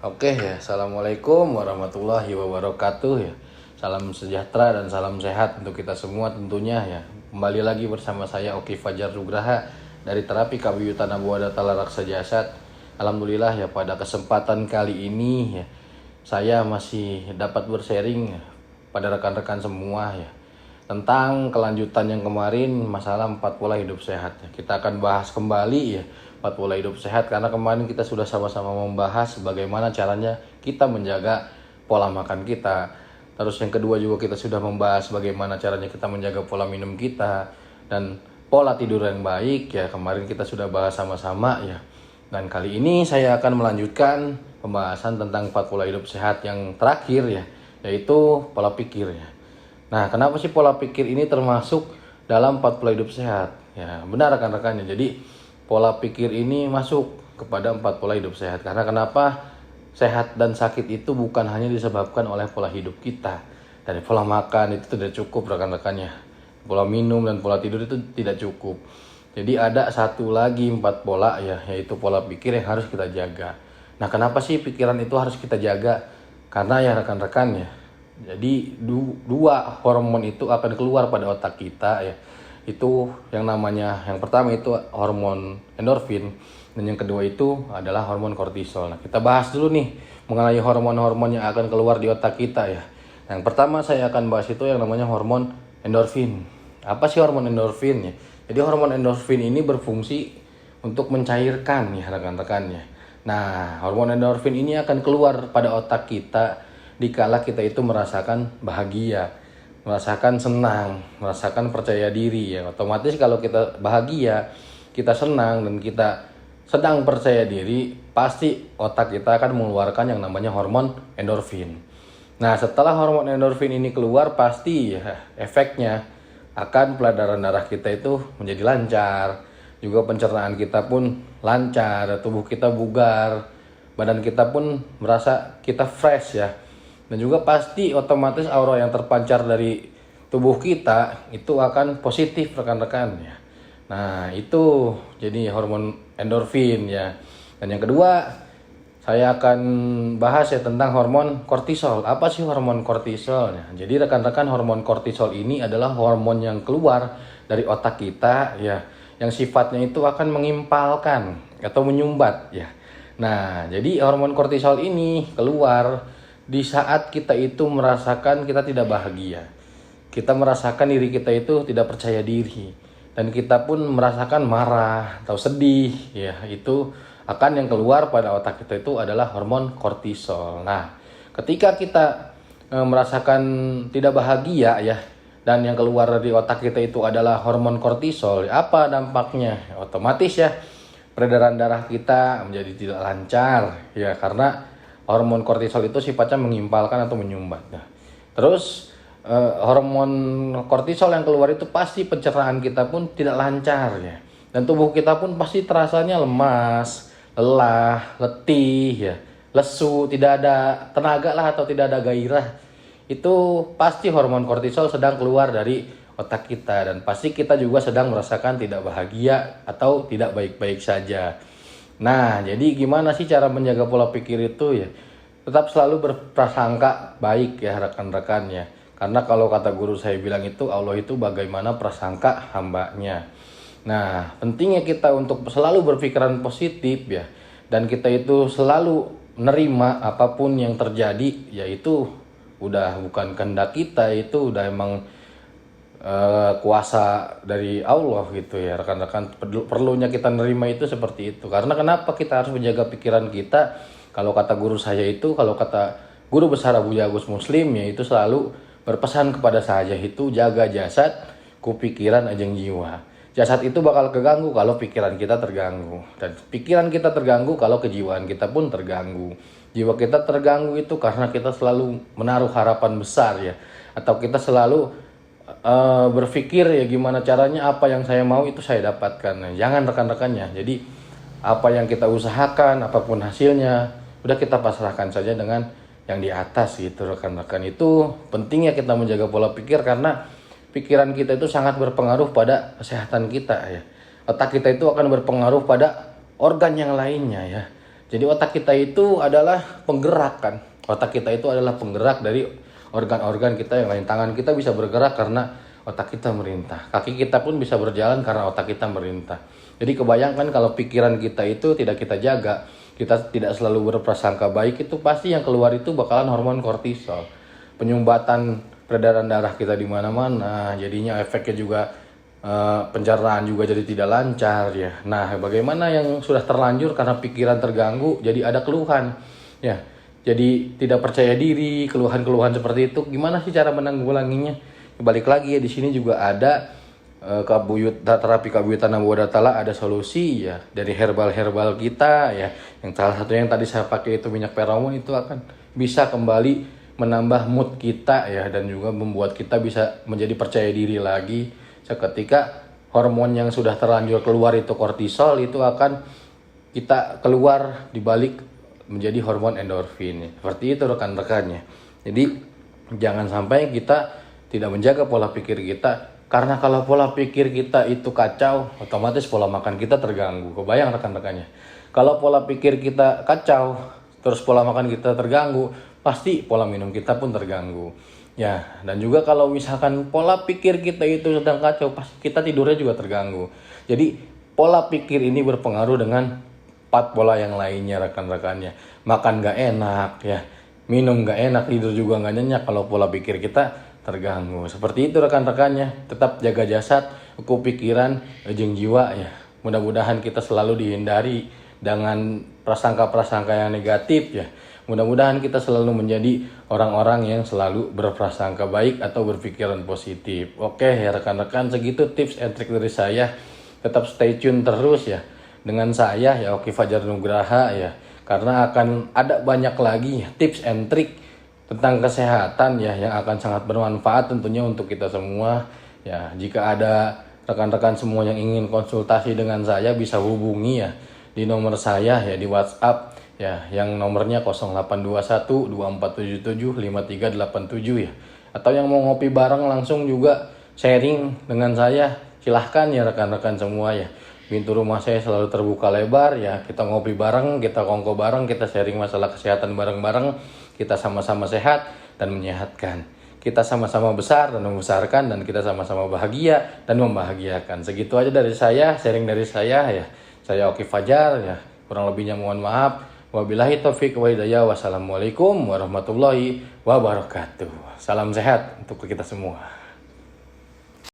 Oke ya, Assalamualaikum warahmatullahi wabarakatuh ya. Salam sejahtera dan salam sehat untuk kita semua tentunya ya. Kembali lagi bersama saya Oki Fajar Nugraha dari Terapi Kabuyutan Abuada Talaraksa Jasad. Alhamdulillah ya, pada kesempatan kali ini ya, saya masih dapat bersharing ya, pada rekan-rekan semua ya, tentang kelanjutan yang kemarin masalah 4 pola hidup sehat. Kita akan bahas kembali ya 4 pola hidup sehat, karena kemarin kita sudah sama-sama membahas bagaimana caranya kita menjaga pola makan kita. Terus yang kedua juga kita sudah membahas bagaimana caranya kita menjaga pola minum kita dan pola tidur yang baik ya. Kemarin kita sudah bahas sama-sama ya. Dan kali ini saya akan melanjutkan pembahasan tentang 4 pola hidup sehat yang terakhir ya, yaitu pola pikir ya. Nah, kenapa sih pola pikir ini termasuk dalam 4 pola hidup sehat? Ya, benar rekan-rekannya. Jadi pola pikir ini masuk kepada 4 pola hidup sehat. Karena kenapa? Sehat dan sakit itu bukan hanya disebabkan oleh pola hidup kita. Dari pola makan itu tidak cukup rekan-rekannya. Pola minum dan pola tidur itu tidak cukup. Jadi ada satu lagi 4 pola ya, yaitu pola pikir yang harus kita jaga. Nah, kenapa sih pikiran itu harus kita jaga? Karena ya rekan-rekan ya, jadi dua hormon itu akan keluar pada otak kita ya. Itu yang namanya, yang pertama itu hormon endorfin, dan yang kedua itu adalah hormon kortisol. Nah, kita bahas dulu nih mengenai hormon-hormon yang akan keluar di otak kita ya. Yang pertama saya akan bahas itu yang namanya hormon endorfin. Apa sih hormon endorfin ya? Jadi hormon endorfin ini berfungsi untuk mencairkan ya rekan-rekannya. Nah, hormon endorfin ini akan keluar pada otak kita dikala kita itu merasakan bahagia, merasakan senang, merasakan percaya diri ya. Otomatis kalau kita bahagia, kita senang, dan kita sedang percaya diri, pasti otak kita akan mengeluarkan yang namanya hormon endorfin. Nah, setelah hormon endorfin ini keluar, pasti ya efeknya akan peredaran darah kita itu menjadi lancar, juga pencernaan kita pun lancar, tubuh kita bugar, badan kita pun merasa kita fresh ya. Dan juga pasti otomatis aura yang terpancar dari tubuh kita itu akan positif rekan-rekan ya. Nah, itu jadi hormon endorfin ya. Dan yang kedua saya akan bahas ya tentang hormon kortisol. Apa sih hormon kortisol ya? Jadi rekan-rekan, hormon kortisol ini adalah hormon yang keluar dari otak kita ya, yang sifatnya itu akan mengimpalkan atau menyumbat ya. Nah, jadi hormon kortisol ini keluar di saat kita itu merasakan kita tidak bahagia. Kita merasakan diri kita itu tidak percaya diri. Dan kita pun merasakan marah atau sedih ya, itu akan yang keluar pada otak kita itu adalah hormon kortisol. Nah, ketika kita merasakan tidak bahagia ya, dan yang keluar dari otak kita itu adalah hormon kortisol, apa dampaknya? Otomatis ya peredaran darah kita menjadi tidak lancar ya, karena hormon kortisol itu sifatnya mengimpalkan atau menyumbat. Nah, terus hormon kortisol yang keluar itu pasti pencernaan kita pun tidak lancar ya. Dan tubuh kita pun pasti terasanya lemas, lelah, letih ya, lesu, tidak ada tenaga lah atau tidak ada gairah. Itu pasti hormon kortisol sedang keluar dari otak kita, dan pasti kita juga sedang merasakan tidak bahagia atau tidak baik-baik saja. Nah, jadi gimana sih cara menjaga pola pikir itu ya? Tetap selalu berprasangka baik ya rekan-rekan ya. Karena kalau kata guru saya bilang itu, Allah itu bagaimana prasangka hambanya. Nah, pentingnya kita untuk selalu berpikiran positif ya. Dan kita itu selalu menerima apapun yang terjadi, yaitu udah bukan kehendak kita, itu udah emang kuasa dari Allah gitu ya rekan-rekan. Perlunya kita nerima itu seperti itu. Karena kenapa kita harus menjaga pikiran kita? Kalau kata guru saya itu, kalau kata guru besar Abu Agus Muslim ya, itu selalu berpesan kepada saya itu, jaga jasad, ku pikiran ajeng jiwa. Jasad itu bakal keganggu kalau pikiran kita terganggu, dan pikiran kita terganggu kalau kejiwaan kita pun terganggu. Jiwa kita terganggu itu karena kita selalu menaruh harapan besar ya, atau kita selalu berpikir ya gimana caranya apa yang saya mau itu saya dapatkan. Nah, jangan rekan-rekannya. Jadi apa yang kita usahakan, apapun hasilnya, udah kita pasrahkan saja dengan yang di atas gitu rekan-rekan. Itu pentingnya kita menjaga pola pikir, karena pikiran kita itu sangat berpengaruh pada kesehatan kita ya. Otak kita itu akan berpengaruh pada organ yang lainnya ya. Jadi otak kita itu adalah penggerak kan. Otak kita itu adalah penggerak dari organ-organ kita yang lain. Tangan kita bisa bergerak karena otak kita merintah. Kaki kita pun bisa berjalan karena otak kita merintah. Jadi kebayangkan kalau pikiran kita itu tidak kita jaga, kita tidak selalu berprasangka baik, itu pasti yang keluar itu bakalan hormon kortisol. Penyumbatan peredaran darah kita di mana-mana, jadinya efeknya juga pencernaan juga jadi tidak lancar ya. Nah, bagaimana yang sudah terlanjur karena pikiran terganggu jadi ada keluhan ya. Jadi tidak percaya diri, keluhan-keluhan seperti itu. Gimana sih cara menanggulanginya? Balik lagi ya, di sini juga ada terapi kabuyutan Nambahwadatala, ada solusi ya dari herbal kita ya. Yang salah satunya yang tadi saya pakai itu minyak peramon, itu akan bisa kembali menambah mood kita ya, dan juga membuat kita bisa menjadi percaya diri lagi. Seketika hormon yang sudah terlanjur keluar itu kortisol, itu akan kita keluar dibalik menjadi hormon endorfin. Seperti itu rekan-rekannya. Jadi jangan sampai kita tidak menjaga pola pikir kita, karena kalau pola pikir kita itu kacau, otomatis pola makan kita terganggu. Kebayang rekan-rekannya. Kalau pola pikir kita kacau, terus pola makan kita terganggu, pasti pola minum kita pun terganggu. Ya, dan juga kalau misalkan pola pikir kita itu sedang kacau, pasti kita tidurnya juga terganggu. Jadi pola pikir ini berpengaruh dengan 4 pola yang lainnya rekan-rekannya. Makan gak enak ya, minum gak enak, tidur juga gak nyenyak kalau pola pikir kita terganggu. Seperti itu rekan-rekannya. Tetap jaga jasad, ukur pikiran, jeung jiwa ya. Mudah-mudahan kita selalu dihindari dengan prasangka-prasangka yang negatif ya. Mudah-mudahan kita selalu menjadi orang-orang yang selalu berprasangka baik atau berpikiran positif. Oke ya rekan-rekan, segitu tips and trik dari saya. Tetap stay tune terus ya dengan saya ya, Oki Fajar Nugraha ya. Karena akan ada banyak lagi tips and trik tentang kesehatan ya, yang akan sangat bermanfaat tentunya untuk kita semua ya. Jika ada rekan-rekan semua yang ingin konsultasi dengan saya, bisa hubungi ya di nomor saya ya di WhatsApp ya, yang nomornya 082124775387 ya. Atau yang mau ngopi bareng langsung juga sharing dengan saya, silahkan ya rekan-rekan semua ya. Pintu rumah saya selalu terbuka lebar ya. Kita ngopi bareng, kita kongko bareng, kita sharing masalah kesehatan bareng-bareng. Kita sama-sama sehat dan menyehatkan. Kita sama-sama besar dan membesarkan, dan kita sama-sama bahagia dan membahagiakan. Segitu aja dari saya, sharing dari saya ya. Saya Oki Fajar ya. Kurang lebihnya mohon maaf. Wabillahi taufiq wa hidayah. Wassalamualaikum warahmatullahi wabarakatuh. Salam sehat untuk kita semua.